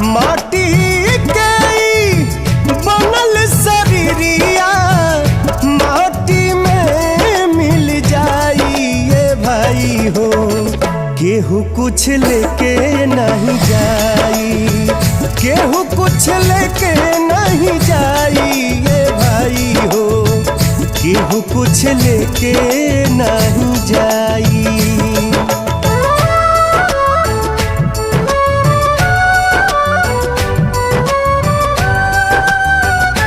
माटी के ई बनल शरीरिया माटी में मिल जाई ये भाई हो। केहू कुछ लेके नहीं जाई, केहू कुछ लेके नहीं जाई ये भाई हो। केहू कुछ लेके नहीं जाई।